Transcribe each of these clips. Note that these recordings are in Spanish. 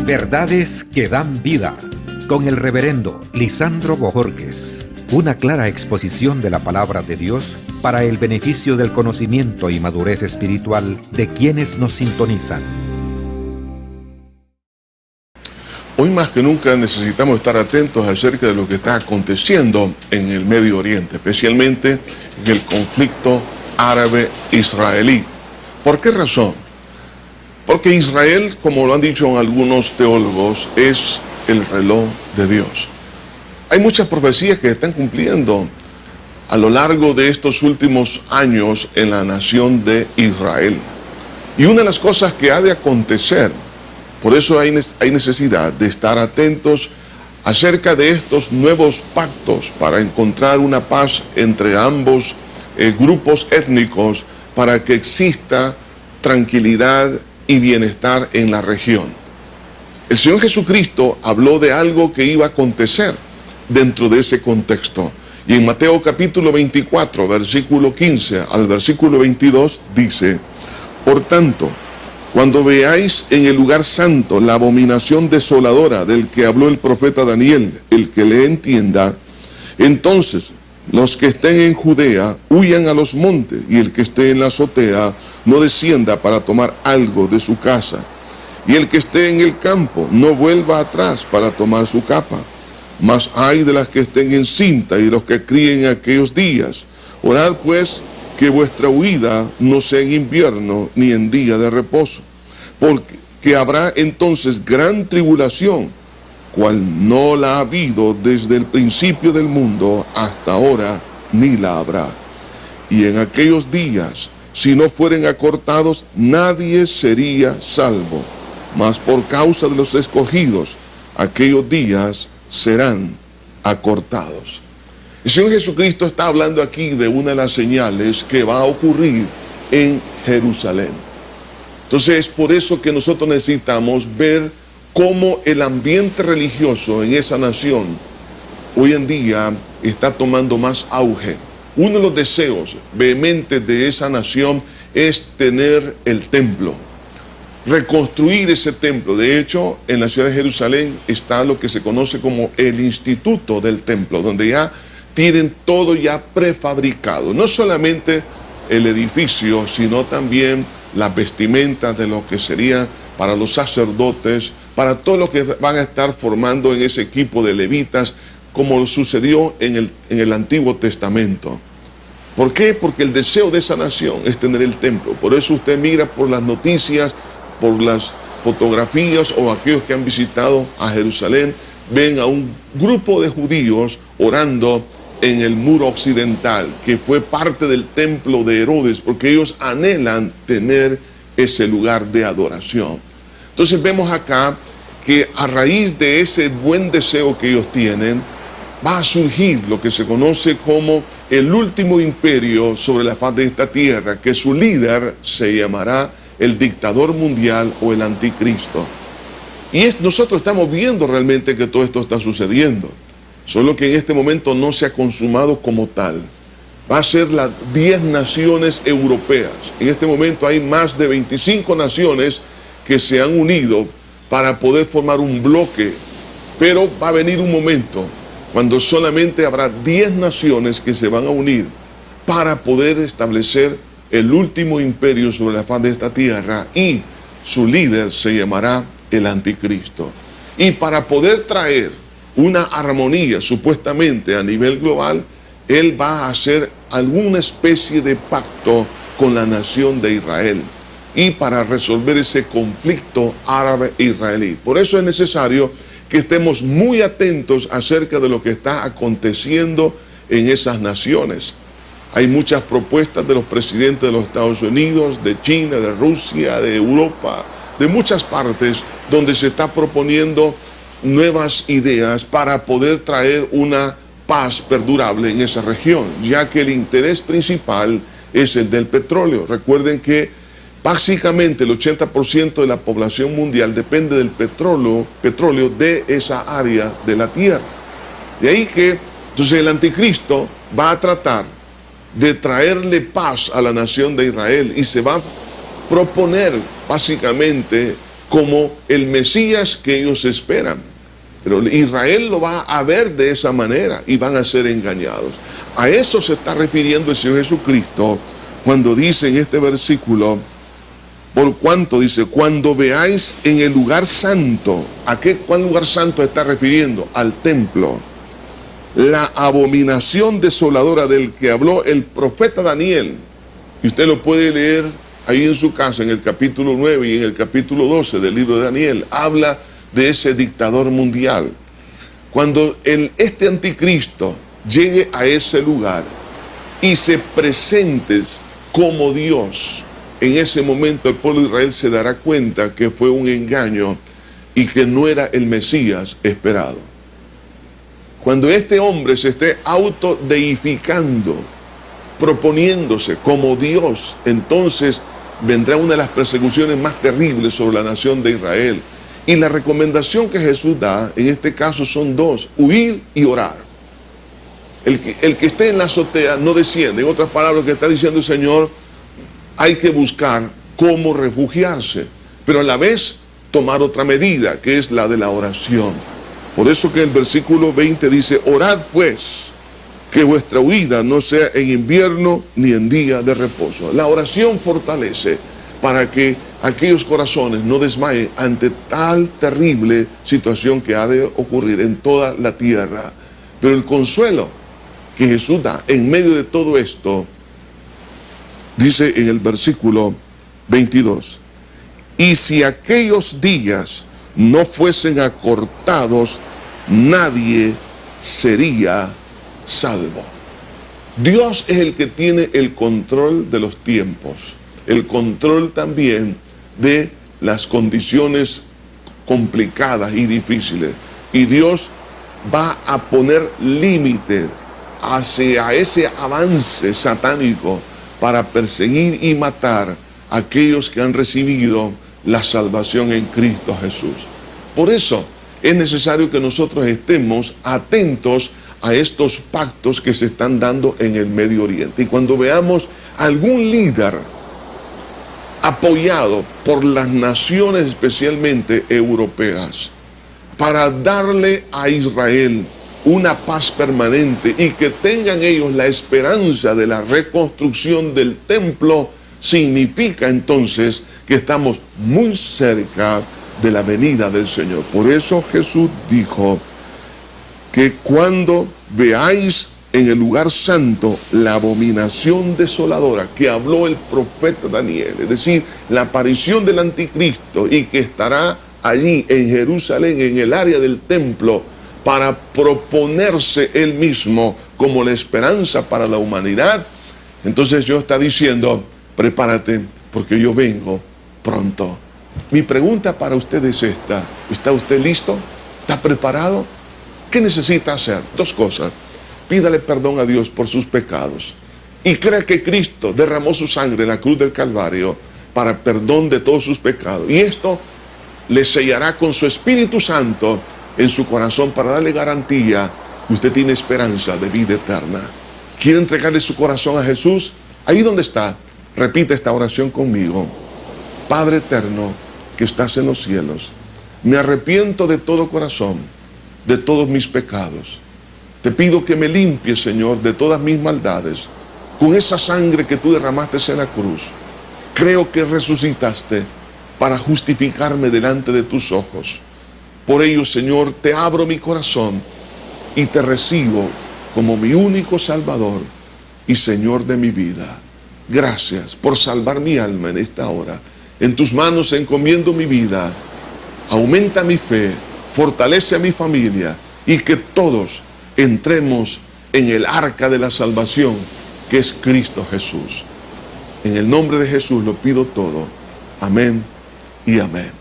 Verdades que dan vida, con el reverendo Lisandro Bojorquez. Una clara exposición de la palabra de Dios para el beneficio del conocimiento y madurez espiritual de quienes nos sintonizan. Hoy más que nunca necesitamos estar atentos acerca de lo que está aconteciendo en el Medio Oriente, especialmente en el conflicto árabe-israelí. ¿Por qué razón? Porque Israel, como lo han dicho algunos teólogos, es el reloj de Dios. Hay muchas profecías que están cumpliendo a lo largo de estos últimos años en la nación de Israel. Y una de las cosas que ha de acontecer, por eso hay necesidad de estar atentos acerca de estos nuevos pactos para encontrar una paz entre ambos grupos étnicos, para que exista tranquilidad y bienestar en la región. El Señor Jesucristo habló de algo que iba a acontecer dentro de ese contexto. Y en Mateo capítulo 24, versículo 15 al versículo 22 dice: por tanto, cuando veáis en el lugar santo la abominación desoladora del que habló el profeta Daniel, el que le entienda, entonces los que estén en Judea huyan a los montes, y el que esté en la azotea no descienda para tomar algo de su casa, y el que esté en el campo no vuelva atrás para tomar su capa. Mas ay de las que estén en cinta y de los que críen en aquellos días. Orad pues que vuestra huida no sea en invierno ni en día de reposo, porque habrá entonces gran tribulación, cual no la ha habido desde el principio del mundo hasta ahora, ni la habrá. Y en aquellos días, si no fueren acortados, nadie sería salvo. Mas por causa de los escogidos, aquellos días serán acortados. El Señor Jesucristo está hablando aquí de una de las señales que va a ocurrir en Jerusalén. Entonces es por eso que nosotros necesitamos ver cómo el ambiente religioso en esa nación hoy en día está tomando más auge. Uno de los deseos vehementes de esa nación es tener el templo, reconstruir ese templo. De hecho, en la ciudad de Jerusalén está lo que se conoce como el Instituto del Templo, donde ya tienen todo ya prefabricado. No solamente el edificio, sino también las vestimentas de lo que sería para los sacerdotes, para todos los que van a estar formando en ese equipo de levitas, como sucedió en el Antiguo Testamento. ¿Por qué? Porque el deseo de esa nación es tener el templo. Por eso usted mira por las noticias, por las fotografías, o aquellos que han visitado a Jerusalén, ven a un grupo de judíos orando en el muro occidental, que fue parte del templo de Herodes, porque ellos anhelan tener ese lugar de adoración. Entonces vemos acá que a raíz de ese buen deseo que ellos tienen, va a surgir lo que se conoce como el último imperio sobre la faz de esta tierra, que su líder se llamará el dictador mundial o el anticristo. Y nosotros estamos viendo realmente que todo esto está sucediendo, solo que en este momento no se ha consumado como tal. Va a ser las 10 naciones europeas. En este momento hay más de 25 naciones que se han unido para poder formar un bloque, pero va a venir un momento cuando solamente habrá 10 naciones que se van a unir para poder establecer el último imperio sobre la faz de esta tierra, y su líder se llamará el anticristo. Y para poder traer una armonía supuestamente a nivel global, él va a hacer alguna especie de pacto con la nación de Israel, y para resolver ese conflicto árabe-israelí. Por eso es necesario que estemos muy atentos acerca de lo que está aconteciendo en esas naciones. Hay muchas propuestas de los presidentes de los Estados Unidos, de China, de Rusia, de Europa, de muchas partes, donde se está proponiendo nuevas ideas para poder traer una paz perdurable en esa región, ya que el interés principal es el del petróleo. Recuerden que básicamente el 80% de la población mundial depende del petróleo de esa área de la tierra. De ahí que entonces el anticristo va a tratar de traerle paz a la nación de Israel, y se va a proponer básicamente como el Mesías que ellos esperan. Pero Israel lo va a ver de esa manera y van a ser engañados. A eso se está refiriendo el Señor Jesucristo cuando dice en este versículo, por cuanto dice, cuando veáis en el lugar santo, ¿cuál lugar santo está refiriendo? Al templo. La abominación desoladora del que habló el profeta Daniel. Y usted lo puede leer ahí en su casa, en el capítulo 9 y en el capítulo 12 del libro de Daniel. Habla de ese dictador mundial. Cuando este anticristo llegue a ese lugar y se presente como Dios, en ese momento el pueblo de Israel se dará cuenta que fue un engaño y que no era el Mesías esperado. Cuando este hombre se esté autodeificando, proponiéndose como Dios, entonces vendrá una de las persecuciones más terribles sobre la nación de Israel. Y la recomendación que Jesús da, en este caso, son dos: huir y orar. El que esté en la azotea no desciende. En otras palabras, lo que está diciendo el Señor, hay que buscar cómo refugiarse, pero a la vez tomar otra medida, que es la de la oración. Por eso que el versículo 20 dice, orad pues, que vuestra huida no sea en invierno ni en día de reposo. La oración fortalece para que aquellos corazones no desmayen ante tal terrible situación que ha de ocurrir en toda la tierra. Pero el consuelo que Jesús da en medio de todo esto, dice en el versículo 22, y si aquellos días no fuesen acortados, nadie sería salvo. Dios es el que tiene el control de los tiempos, el control también de las condiciones complicadas y difíciles. Y Dios va a poner límite hacia ese avance satánico para perseguir y matar a aquellos que han recibido la salvación en Cristo Jesús. Por eso es necesario que nosotros estemos atentos a estos pactos que se están dando en el Medio Oriente. Y cuando veamos algún líder apoyado por las naciones, especialmente europeas, para darle a Israel una paz permanente y que tengan ellos la esperanza de la reconstrucción del templo, significa entonces que estamos muy cerca de la venida del Señor. Por eso Jesús dijo que cuando veáis en el lugar santo la abominación desoladora que habló el profeta Daniel, es decir, la aparición del anticristo, y que estará allí en Jerusalén, en el área del templo, para proponerse él mismo como la esperanza para la humanidad, entonces Dios está diciendo, prepárate porque yo vengo pronto. Mi pregunta para usted es esta: ¿está usted listo? ¿Está preparado? ¿Qué necesita hacer? Dos cosas. Pídale perdón a Dios por sus pecados y crea que Cristo derramó su sangre en la cruz del Calvario para perdón de todos sus pecados, y esto le sellará con su Espíritu Santo en su corazón para darle garantía que usted tiene esperanza de vida eterna. ¿Quiere entregarle su corazón a Jesús? Ahí donde está, repita esta oración conmigo. Padre eterno que estás en los cielos, me arrepiento de todo corazón de todos mis pecados. Te pido que me limpies, Señor, de todas mis maldades con esa sangre que tú derramaste en la cruz. Creo que resucitaste para justificarme delante de tus ojos. Por ello, Señor, te abro mi corazón y te recibo como mi único Salvador y Señor de mi vida. Gracias por salvar mi alma en esta hora. En tus manos encomiendo mi vida. Aumenta mi fe, fortalece a mi familia y que todos entremos en el arca de la salvación que es Cristo Jesús. En el nombre de Jesús lo pido todo. Amén y amén.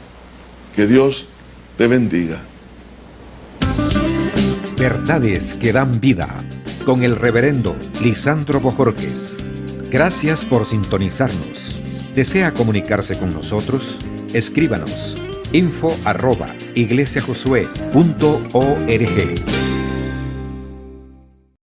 Que Dios te bendiga. Verdades que dan vida, con el reverendo Lisandro Bojorquez. Gracias por sintonizarnos. ¿Desea comunicarse con nosotros? Escríbanos info@iglesiajosué.org.